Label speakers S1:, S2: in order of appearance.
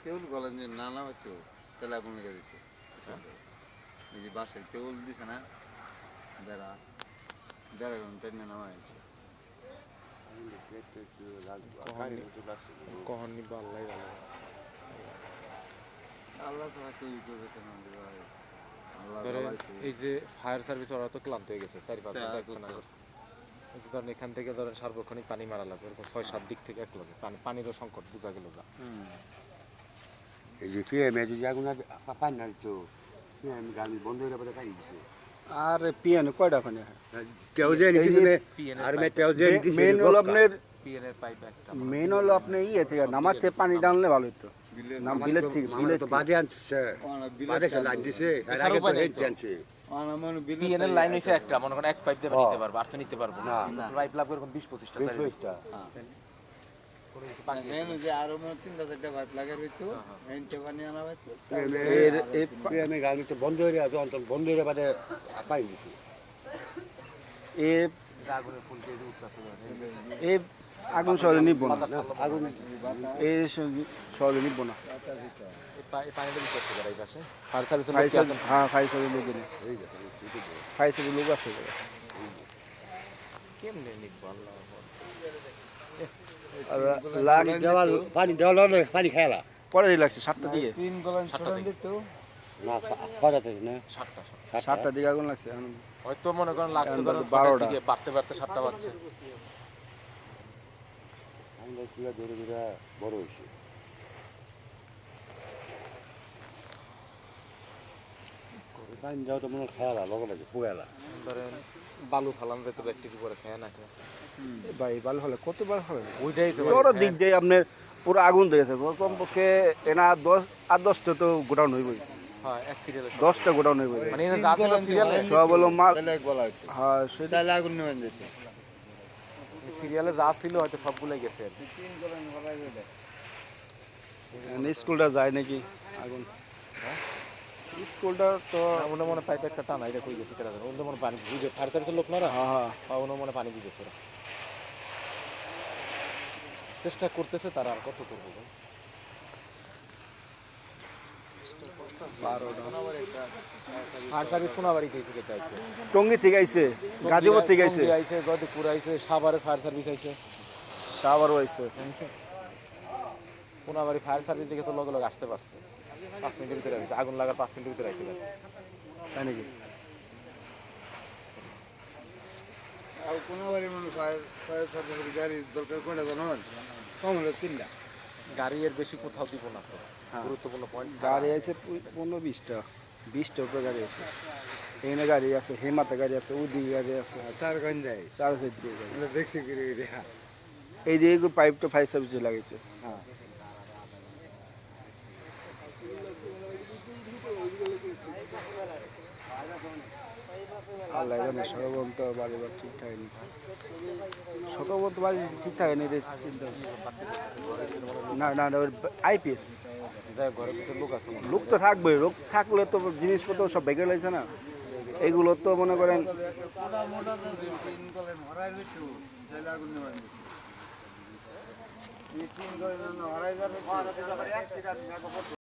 S1: কেবল গলা দিয়ে না নামাচ্ছ তাহলে আগুন লেগে দিচ্ছে। এই যে বাসায় কেবল দিছে না বেড়া বেড়া ঘন্টা নিয়ে নামা হয়েছে।
S2: কখন নিবা আল্লাহ ভালো।
S1: আল্লাহ ছাড়া কেউ করবে কেন ভাই? আল্লাহ
S2: ধরেন
S1: জ্বালাইছে।
S2: এই যে ফায়ার সার্ভিস ওরা তো ক্লান্ত হয়ে গেছে, 4-5 ঘন্টা একটানা করছে। এই যে ধরেন এখান থেকে ধরেন সার্বক্ষণিক পানি মারা লাগবে, এরকম 6-7 দিক থেকে এক লগে পানিরও সংকট বোঝা গেল যা।
S3: এই যে পিএম যদি আগুন পানি না দিত, পিএম গাড়ি বন্ধ হয়ে যাবে পানি দিছে।
S4: আর পিএন কয়টা ওখানে
S3: তেও যে নিচে আর মে তেও যে
S4: মেন হলো আপনার
S2: পিএনের পাইপ একটা
S4: মেন হলো আপনি ইয়ে থেকে নামাচ্ছে পানি টানলে ভালো হতো। নাম বিলের থেকে
S3: বিলে তো বাদে আনছে, বাদে লাইন দিছে আর আগে তো হেড আনছে।
S2: পিএনের লাইন হইছে একটা, মনে করেন এক পাইপ দিয়ে নিতে পারবো, আর তো নিতে পারবো না। পাইপ লাগবে এরকম 20-25টা
S1: আরো মনে 3-4টা ভাত লাগার হইতো, এনতে পানি আনা হইতো।
S3: এই পিএম গাড়ি তো বন্ধ হয়ে আছে, অন্তত বন্ধ হয়ে বাদে পানি দিছে।
S4: এ
S2: আগুনের ফুল দিয়ে উঠতেছে।
S4: এ আগুন সহজে নিব না,
S3: আগুন
S4: এই সহজে নিব না।
S2: এই পানিটা দিতে হচ্ছে এই পাশে ফায়ার সার্ভিসের
S4: ফাইভ
S2: লোক আছে।
S4: হ্যাঁ 5 লোক এনে 5 লোক আছে।
S2: কেমনে নিব আল্লাহ।
S4: লাখ
S3: দেওয়াল পানি দেওয়াল পানি খায়লা
S4: পরে লাগছে 7টা দিকে,
S1: 3 গলান ছড়ান দিত।
S3: না ফাজাতে না
S4: 7টা দিকে আগুন লাগছে।
S2: হয়তো মনে করেন লাগছে ধরেন
S4: 12টা
S2: দিকে, বাড়তে বাড়তে 7টা বাজছে।
S3: আমরা পুরো ধরে ধরে বড় হয়েছে। পানি দেওয়া তো মনে খায়লা লগে লাগে পুয়ালা।
S2: ধরেন বালু ফালান যেত ব্যাকটেরিয়া পরে খেয়ে না খেয়ে
S4: ভাই ভালো হলে কতবার হবে
S2: ওইটাই তো
S4: চড় দিক দিয়ে আপনার পুরো আগুন ধরেছে। কমপক্ষে এনা 10টা তো গোডাউন হইবই,
S2: হ্যাঁ এক সিরিয়ালে
S4: 10টা গোডাউন হইবই।
S2: মানে এনে যা ছিল সিরিয়ালে,
S4: সব হলো মাল।
S1: তাহলে এক গলা হইতো।
S4: হ্যাঁ সেটা
S1: তাহলে আগুন নেওয়া যেত।
S2: সিরিয়ালে যা ছিল হয়তো সবগুলোই গেছে আর কি।
S1: 3 গলান ভরাই দিলে।
S4: স্কুলটা যায় নাকি আগুন? স্কুলটা তো
S2: ওনার মনে পাইপ একটা টানা, এটা কই গেছে কেটে দেবে। ওদের মনে পানি বুঝে ফায়ার সার্ভিসের লোক না,
S4: হ্যাঁ হ্যাঁ
S2: ওনার মনে পানি দিতেছে। চেষ্টা করতেছে তারা, আর কত করবো ভাই।
S4: 12টা
S2: ফায়ার সার্ভিস কোনাবাড়ি থেকে চাইছে,
S4: টঙ্গী থেকে আইছে, গাজীপুর থেকে আইছে,
S2: আইছে গদিপুর আইছে, সাভারের ফায়ার সার্ভিস আইছে,
S4: সাভারও আইছে।
S2: কোনাবাড়ি ফায়ার সার্ভিস থেকে তো লগে লগে আসতে পারছে। 5 মিনিটের ভিতরে আইছে, আগুন লাগার 5 মিনিটের ভিতরে আইছে।
S4: তাই নাকি?
S1: আর কোনো বাড়ি মানুষ ফায়ার সার্ভিসের গাড়ির দরকার কোনটা জানেন? কম হলো 3টা।
S2: গাড়ি এর বেশি কোথাও দিব না তো, গুরুত্বপূর্ণ পয়েন্ট।
S4: গাড়ি আছে 15-20টা উপরে গাড়ি আছে। এখানে গাড়ি আছে, হেমাতে গাড়ি আছে, ওদিকে গাড়ি আছে,
S1: 4 গঞ্জাই।
S4: 4 সাইড দিয়ে গাড়ি।
S1: আমরা দেখছি কি রে।
S4: এই যে পাইপটা ফায়ার সার্ভিসে লাগাইছে।
S1: হ্যাঁ।
S4: আল্লাহ জানে সর্বন্ত বাড়ি ঘর ঠিক থাকেনি, সর্বন্ত বাড়ি ঠিক থাকেনি এদের চিন্তা। না না না আইপিএস
S2: ঘরের ভিতরে লোক আছে মনে হয়।
S4: লোক তো থাকবে, লোক থাকলে তো জিনিসপত্র সব বেগে লাগছে না। এইগুলো তো মনে করেন
S1: মোটা মোটা 3 গলান ভরাই হইতো, তাহলে আগুন নেওয়া যেত। এই 3 গলান ভরাই যাবে।